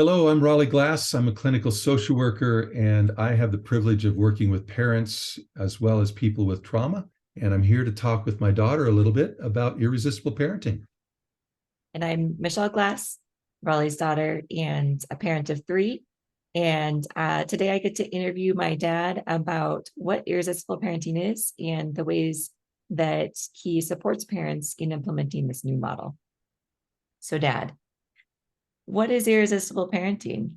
Hello, I'm Raleigh Glass. I'm a clinical social worker, and I have the privilege of working with parents as well as people with trauma. And I'm here to talk with my daughter a little bit about irresistible parenting. And I'm Michelle Glass, Raleigh's daughter, and a parent of three. And today I get to interview my dad about what irresistible parenting is and the ways that he supports parents in implementing this new model. So, Dad, what is irresistible parenting?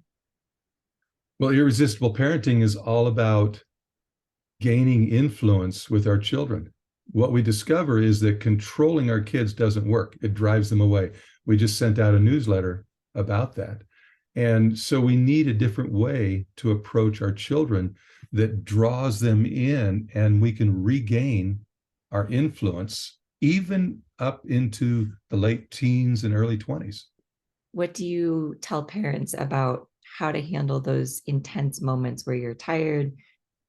Well, irresistible parenting is all about gaining influence with our children. What we discover is that controlling our kids doesn't work, it drives them away. We just sent out a newsletter about that. And so we need a different way to approach our children that draws them in, and we can regain our influence even up into the late teens and early 20s. What do you tell parents about how to handle those intense moments where you're tired,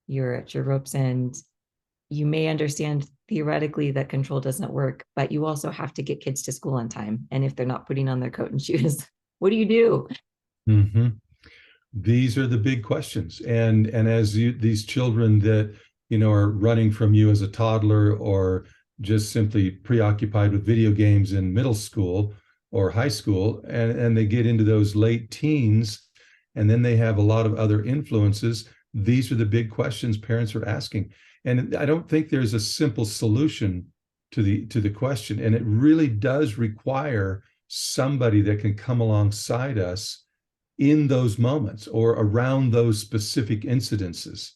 you're at your rope's end? You may understand theoretically that control doesn't work, but you also have to get kids to school on time. And if they're not putting on their coat and shoes, what do you do? Mm-hmm. These are the big questions. And as these children that are running from you as a toddler, or just simply preoccupied with video games in middle school or high school, and they get into those late teens, and then they have a lot of other influences. These are the big questions parents are asking. And I don't think there's a simple solution to the question. And it really does require somebody that can come alongside us in those moments or around those specific incidences.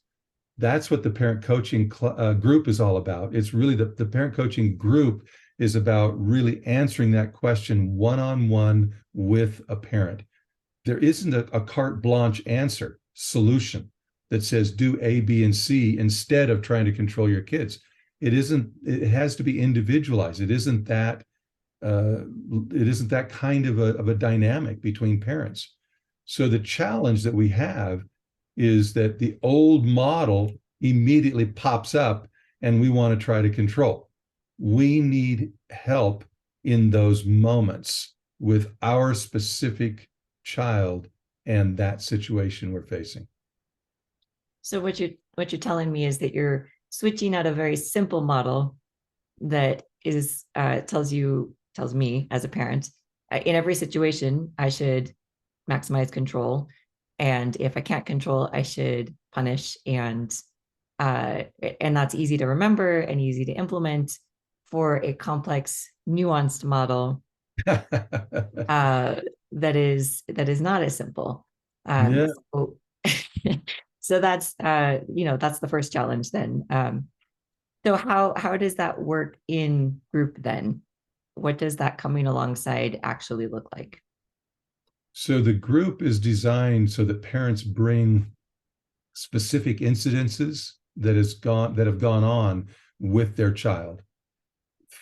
That's what the parent coaching group is all about. It's really the parent coaching group is about really answering that question one-on-one with a parent. There isn't a carte blanche answer solution that says do A, B, and C instead of trying to control your kids. It isn't. It has to be individualized. It isn't that. It isn't that kind of a dynamic between parents. So the challenge that we have is that the old model immediately pops up and we want to try to control. We need help in those moments with our specific child and that situation we're facing. So what you're telling me is that you're switching out a very simple model that is tells me as a parent in every situation I should maximize control, and if I can't control, I should punish, uh, and that's easy to remember and easy to implement for a complex, nuanced model uh, that is not as simple. Yeah. So, so that's that's the first challenge then. So how does that work in group then? What does that coming alongside actually look like? So the group is designed so that parents bring specific incidences that have gone on with their child,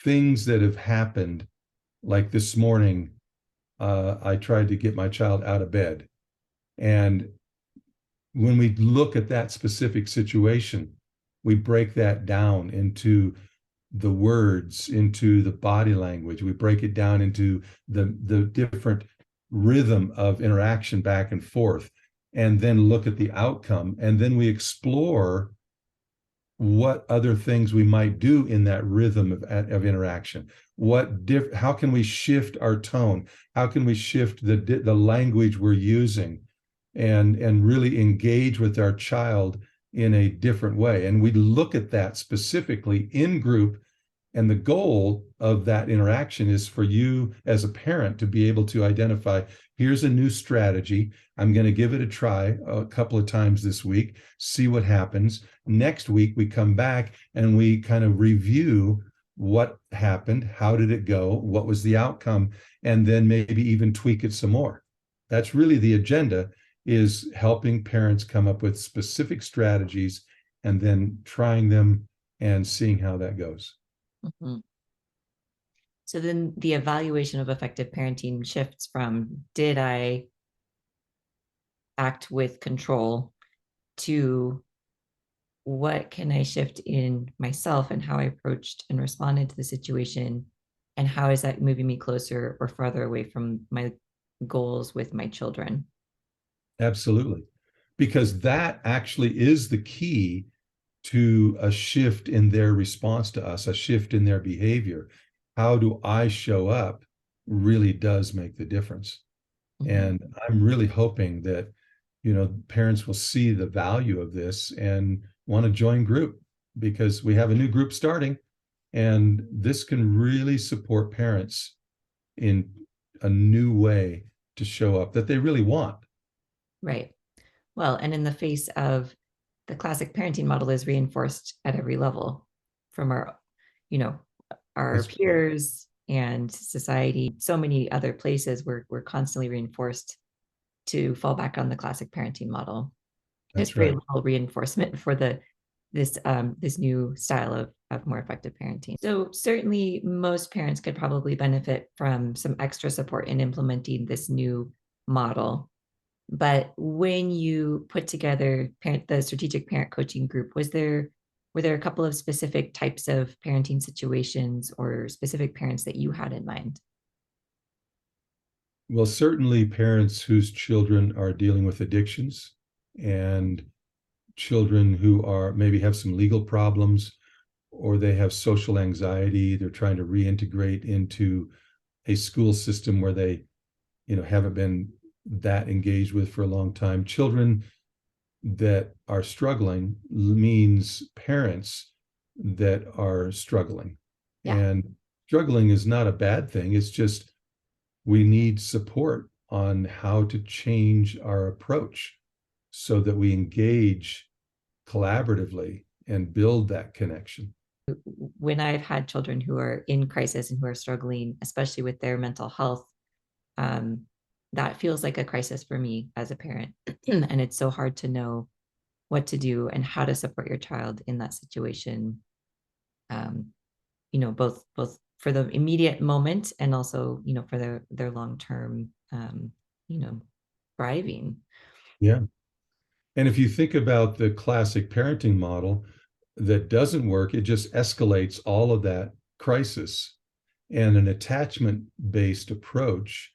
things that have happened. Like this morning, I tried to get my child out of bed, and when we look at that specific situation, we break that down into the words, into the body language. We break it down into the different rhythm of interaction back and forth, and then look at the outcome. And then we explore what other things we might do in that rhythm of interaction. How can we shift our tone? How can we shift the language we're using, and really engage with our child in a different way? And we look at that specifically in group. And the goal of that interaction is for you as a parent to be able to identify, here's a new strategy. I'm going to give it a try a couple of times this week, see what happens. Next week, we come back and we kind of review what happened, how did it go, what was the outcome, and then maybe even tweak it some more. That's really the agenda, is helping parents come up with specific strategies and then trying them and seeing how that goes. Mhm. So then the evaluation of effective parenting shifts from did I act with control to what can I shift in myself and how I approached and responded to the situation, and how is that moving me closer or farther away from my goals with my children? Absolutely. Because that actually is the key to a shift in their response to us, a shift in their behavior. How do I show up really does make the difference. Mhm. And I'm really hoping that, parents will see the value of this and want to join group, because we have a new group starting, and this can really support parents in a new way to show up that they really want. Right. Well, and in the face of the classic parenting model is reinforced at every level from our, you know, our That's right. peers and society, so many other places where we're constantly reinforced to fall back on the classic parenting model. There's That's very right. little reinforcement for this new style of more effective parenting. So certainly most parents could probably benefit from some extra support in implementing this new model. But when you put together the strategic parent coaching group, were there a couple of specific types of parenting situations or specific parents that you had in mind? Well, certainly parents whose children are dealing with addictions, and children who are maybe have some legal problems, or they have social anxiety. They're trying to reintegrate into a school system where they, haven't been that engaged with for a long time. Children that are struggling means parents that are struggling. Yeah. And struggling is not a bad thing. It's just we need support on how to change our approach so that we engage collaboratively and build that connection. When I've had children who are in crisis and who are struggling, especially with their mental health, um, that feels like a crisis for me as a parent. And it's so hard to know what to do and how to support your child in that situation. Um, both for the immediate moment and also, for their long-term, you know, thriving. Yeah. And if you think about the classic parenting model that doesn't work, it just escalates all of that crisis. And an attachment based approach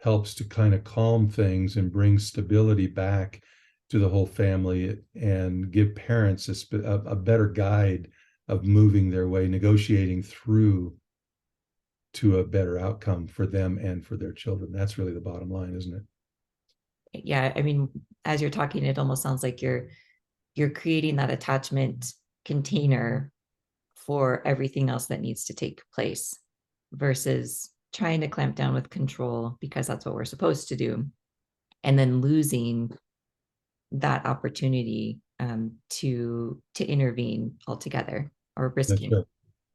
helps to kind of calm things and bring stability back to the whole family and give parents a better guide of moving their way, negotiating through to a better outcome for them and for their children. That's really the bottom line, isn't it? Yeah, I mean, as you're talking, it almost sounds like you're creating that attachment container for everything else that needs to take place versus trying to clamp down with control because that's what we're supposed to do, and then losing that opportunity to intervene altogether or That's risking. right.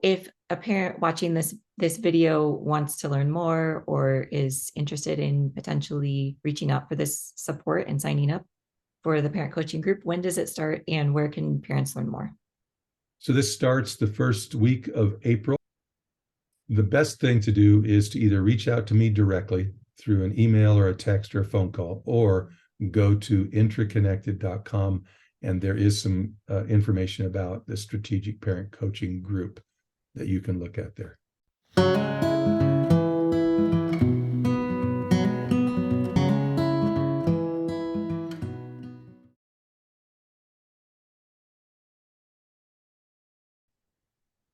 If a parent watching this video wants to learn more or is interested in potentially reaching out for this support and signing up for the parent coaching group, when does it start and where can parents learn more? So this starts the first week of April. The best thing to do is to either reach out to me directly through an email or a text or a phone call, or go to intraconnected.com, and there is some information about the strategic parent coaching group that you can look at there.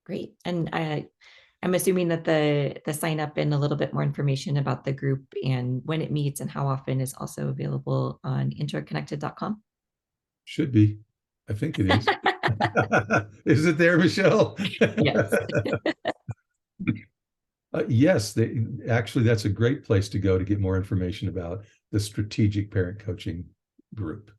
Great. And I'm assuming that the sign up and a little bit more information about the group and when it meets and how often is also available on intraconnected.com. Should be. I think it is. Is it there, Michelle? Yes. Yes, actually, that's a great place to go to get more information about the strategic parent coaching group.